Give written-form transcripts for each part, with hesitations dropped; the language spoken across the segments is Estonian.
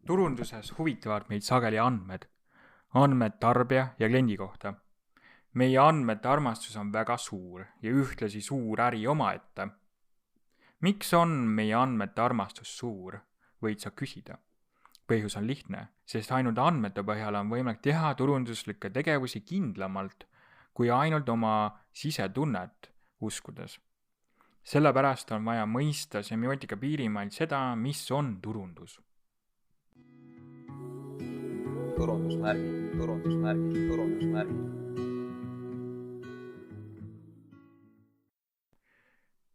Turunduses huvitavad meid sageli andmed. Andmed tarbija ja kliendi kohta. Meie andmete armastus on väga suur ja ühtlasi suur äri omaette. Miks on meie andmete armastus suur, võid sa küsida. Põhjus on lihtne, sest ainult andmete põhjal on võimalik teha turunduslikke tegevusi kindlamalt, kui ainult oma sisetunnet uskudes. Sellepärast on vaja mõista semiootika piirimail seda, mis on turundus. Turundusmärgid.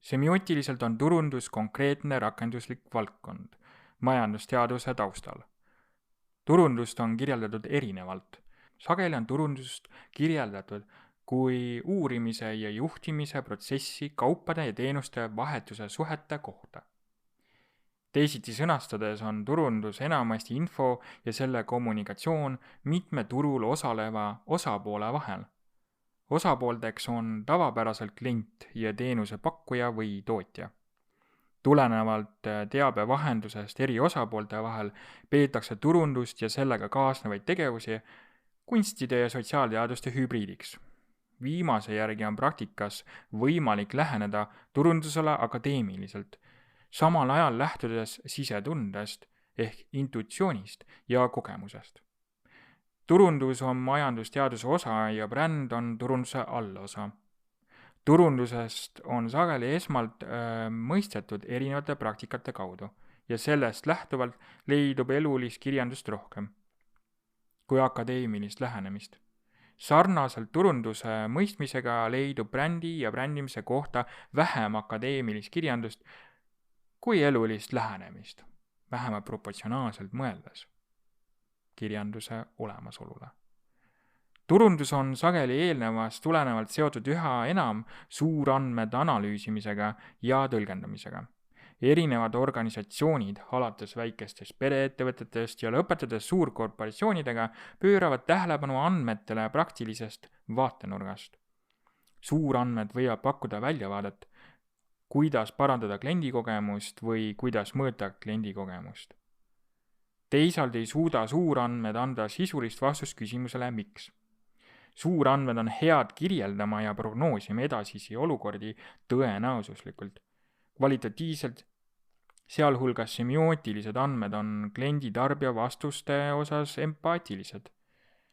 Semiootiliselt on turundus konkreetne rakenduslik valdkond majandusteaduse taustal. Turundust on kirjeldatud erinevalt. Sageli on turundust kirjeldatud kui uurimise ja juhtimise protsessi kaupade ja teenuste vahetuse suhete kohta. Teisiti sõnastades on turundus enamasti info ja selle kommunikatsioon mitme turul osaleva osapoole vahel. Osapoolteks on tavapäraselt klient ja teenuse pakkuja või tootja. Tulenevalt teabe vahendusest eri osapoolte vahel peetakse turundust ja sellega kaasnevaid tegevusi kunstide ja sotsiaalteaduste hübriidiks. Viimase järgi on praktikas võimalik läheneda turundusele akadeemiliselt, samal ajal lähtudes sisetundest ehk intuitsioonist ja kogemusest. Turundus on majandusteaduse osa ja bränd on turunduse allosa. Turundusest on sageli esmalt mõistetud erinevate praktikate kaudu ja sellest lähtuvalt leidub elulist kirjandust rohkem kui akadeemilist lähenemist. Sarnaselt turunduse mõistmisega leidub brändi ja brändimise kohta vähem akadeemilist kirjandust kui elulist lähenemist, vähemalt proportsionaalselt mõeldes kirjanduse olemasolule. Turundus on sageli eelnevast tulenevalt seotud üha enam suurandmete analüüsimisega ja tõlgendamisega. Erinevad organisatsioonid, alates väikestest pereettevõtetest ja lõpetades suurkorporatsioonidega, pööravad tähelepanu andmetele praktilisest vaatenurgast. Suurandmed võivad pakkuda väljavaadet, kuidas parandada kliendikogemust või kuidas mõõta kliendikogemust. Teisalt ei suuda suurandmed anda sisulist vastust küsimusele miks. Suurandmed on head kirjeldama ja prognoosima edasisi olukordi tõenäosuslikult. Kvalitatiivselt, sealhulgas semiootilised andmed on kliendi-tarbija vastuste osas empaatilised.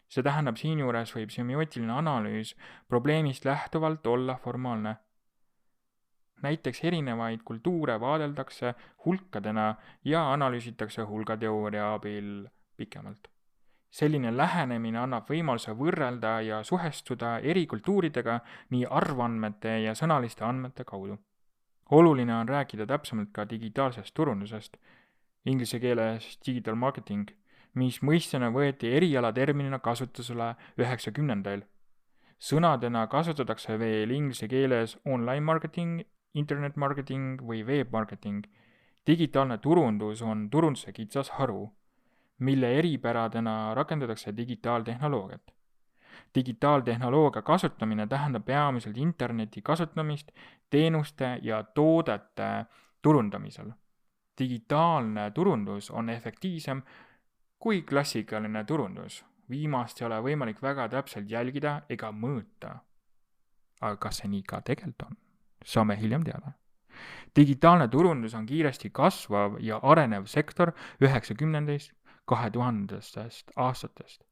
See tähendab, siinjuures võib semiootiline analüüs probleemist lähtuvalt olla formaalne. Näiteks erinevaid kultuure vaadeldakse hulkadena ja analüüsitakse hulgateooria abil pikemalt. Selline lähenemine annab võimaluse võrrelda ja suhestuda eri kultuuridega nii arvandmete ja sõnaliste andmete kaudu. Oluline on rääkida täpsemalt ka digitaalsest turundusest, inglise keeles digital marketing, mis mõistena võeti erialaterminina kasutusele 90-ndail. Sõnadena kasutatakse veel inglise keeles online marketing, internet marketing või web marketing. Digitaalne turundus on turunduse kitsas haru, mille eripäradena rakendatakse digitaaltehnoloogiat. Digitaaltehnoloogia kasutamine tähendab peamiselt interneti kasutamist teenuste ja toodete turundamisel. Digitaalne turundus on efektiivsem kui klassikaline turundus. Viimast ei ole võimalik väga täpselt jälgida ega mõõta. Aga kas see nii ka tegelikult on? Saame hiljem teada. Digitaalne turundus on kiiresti kasvav ja arenev sektor 90-ndest 2000-ndest aastatest,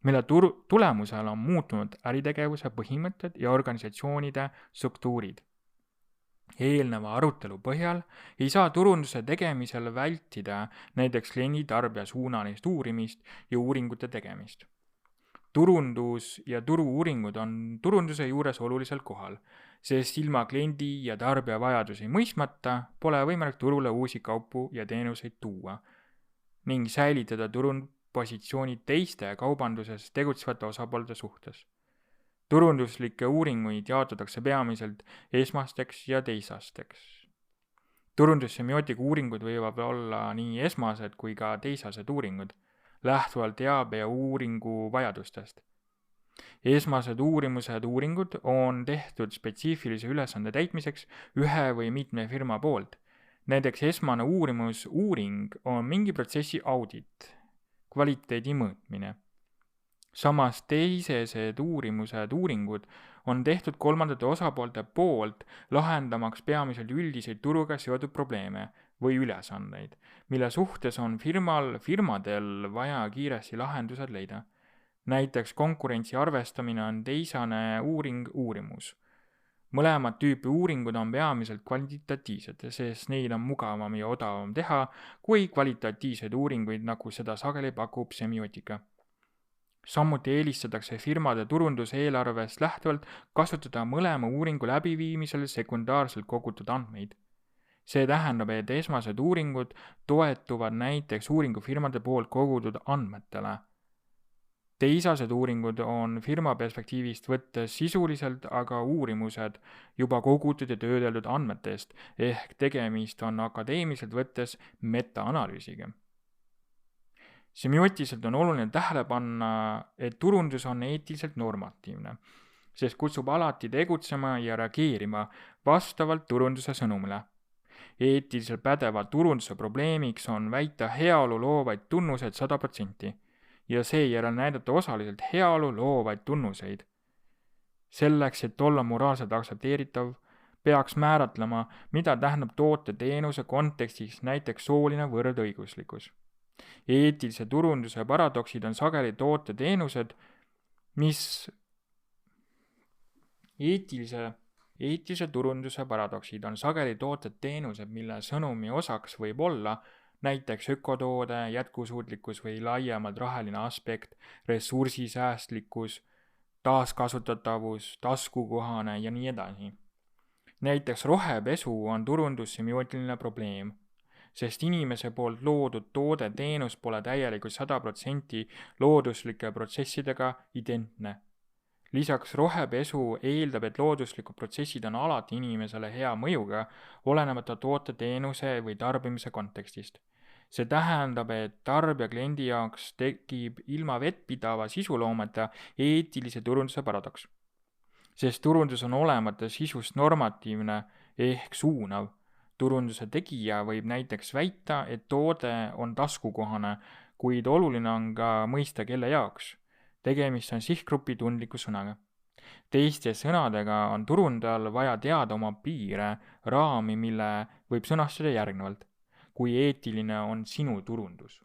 mille tulemusel on muutunud äritegevuse põhimõtted ja organisatsioonide struktuurid. Eelneva arutelu põhjal ei saa turunduse tegemisel vältida näiteks kliendi-tarbija suunalist uurimist ja uuringute tegemist. Turundus ja turu-uuringud on turunduse juures olulisel kohal, sest ilma kliendi ja tarbija vajadusi mõistmata pole võimalik turule uusi kaupu ja teenuseid tuua ning säilitada turundpositsioonid teiste kaubanduses tegutsevate osapoolte suhtes. Turunduslikke uuringuid jaotatakse peamiselt esmasteks ja teisasteks. Turundussemiootika uuringud võivad olla nii esmased kui ka teisased uuringud, lähtuvalt teabe ja uuringu vajadustest. Esmased uuringud on tehtud spetsiifilise ülesande täitmiseks ühe või mitme firma poolt. Näiteks esmane uuring on mingi protsessi audit, kvaliteedi mõõtmine. Samas teisesed uuringud on tehtud kolmandate osapoolte poolt lahendamaks peamiselt üldiseid turuga seotud probleeme või ülesandeid, mille suhtes on firmadel vaja kiiresti lahendused leida. Näiteks konkurentsi arvestamine on teisene uurimus. Mõlemad tüüpi uuringud on peamiselt kvalitatiivsed, sest neid on mugavam ja odavam teha kui kvalitatiivseid uuringuid, nagu seda sageli pakub semiootika. Samuti eelistatakse firmade turunduseelarvest lähtuvalt kasutada mõlema uuringu läbiviimisel sekundaarselt kogutud andmeid. See tähendab, et esmased uuringud toetuvad näiteks uuringufirmade poolt kogutud andmetele. Teisased uuringud on firma perspektiivist võttes sisuliselt aga uurimused juba kogutud ja töödeldud andmetest, ehk tegemist on akadeemiliselt võttes metaanalüüsiga. Semiootiliselt on oluline tähele panna, et turundus on eetiliselt normatiivne, sest kutsub alati tegutsema ja reageerima vastavalt turunduse sõnumile. Eetiliselt pädeva turunduse probleemiks on väita heaolu loovaid tunnused 100% ja seejärel näidata osaliselt heaolu loovaid tunnuseid. Selleks, et olla moraalselt aktsepteeritav, peaks määratlema, mida tähendab toote-teenuse kontekstis näiteks sooline võrdõiguslikkus. Eetilise turunduse paradoksid on sageli toote-teenused, Eetilise turunduse paradoksid on sageli tooted-teenused, mille sõnumi osaks võib olla näiteks ökotoode, jätkusuutlikkus või laiemalt rahaline aspekt, ressursisäästlikkus, taaskasutatavus, taskukohane ja nii edasi. Näiteks rohepesu on turundussemiootiline probleem, sest inimese poolt loodud toode-teenus pole täielikult 100% looduslike protsessidega identne. Lisaks rohepesu eeldab, et looduslikud protsessid on alati inimesele hea mõjuga, olenemata toote-teenuse või tarbimise kontekstist. See tähendab, et tarbija kliendi jaoks tekib ilma vettpidava sisuloometa eetilise turunduse paradoks. Sest turundus on olemata sisust normatiivne ehk suunav. Turunduse tegija võib näiteks väita, et toode on taskukohane, kuid oluline on ka mõista, kelle jaoks. Tegemist on sihtgrupi tundliku sõnaga. Teiste sõnadega on turundajal vaja teada oma piire, raami, mille võib sõnastada järgnevalt. Kui eetiline on sinu turundus?